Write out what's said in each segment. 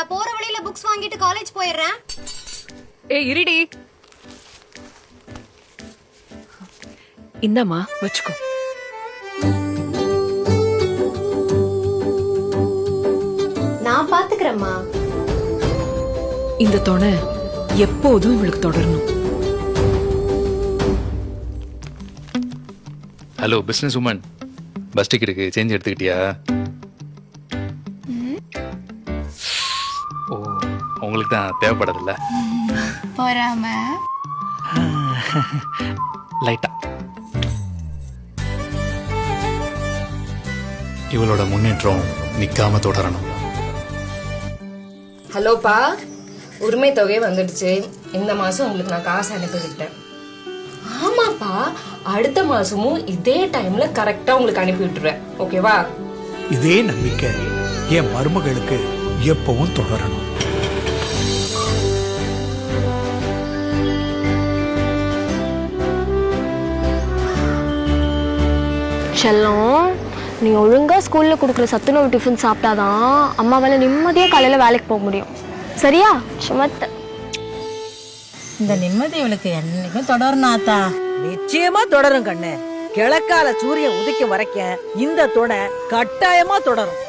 நான் போற வழியில புக்ஸ் வாங்கிட்டு காலேஜ் போயிடுறேன். ஏய் இருடி, இந்தம்மா வச்சுக்கோ. நான் பாத்துக்கிறேம்மா. இந்த துணை எப்போதும் இவளுக்கு தொடரணும். ஹலோ பிசினஸ் உமன், பஸ் டிக்கெட்டுக்கு சேஞ்ச் எடுத்துக்கிட்டியா? ஓ, உங்களுக்கு தான் தேவைப்படாதுல்ல? போறாம லைட்டா. இவளோட முன்னேற்றம் நிக்காம தொடரணும். ஹலோப்பா, உரிமை தொகை வந்துடுச்சு. இந்த மாசம் உங்களுக்கு நான் காசு அனுப்பி விட்டேன். ஆமாப்பா, அடுத்த மாசமும் இதே டைம்ல கரெக்டா உங்களுக்கு அனுப்பி விட்டுருவேன். ஓகேவா? இதே நம்பிக்கை என் மருமகளுக்கு எப்பவும் தொடரணும். செல்லம், நீ ஒழுங்கா ஸ்கூல்ல கொடுக்குற சத்துணவு டிஃபன் சாப்பிட்டாதான் அம்மாவால நிம்மதியா காலையில வேலைக்கு போக முடியும். சரியா? சுமத்த இந்த நிம்மதி இவளுக்கு என்னைக்கும் தொடரணும் ஆத்தா. நிச்சயமா தொடரும் கண்ணு. கிழக்கால சூரியன் உதிக்கும் வரைக்கும் இந்த துணை கட்டாயமா தொடரும்.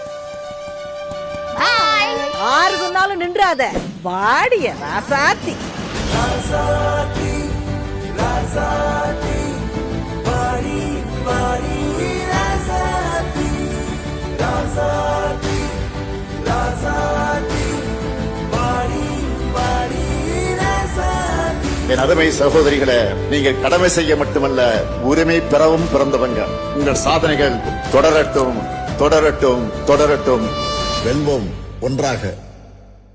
ஆறு சொன்னாலும் நின்றாத. வாடிய ராசாத்தி. என் அருமை சகோதரிகளே, நீங்கள் கடமை செய்ய மட்டுமல்ல, உரிமை பெறவும் பிறந்தவங்க. உங்கள் சாதனைகள் தொடரட்டும், தொடரட்டும், தொடரட்டும். வெல்வோம் ஒன்றாக.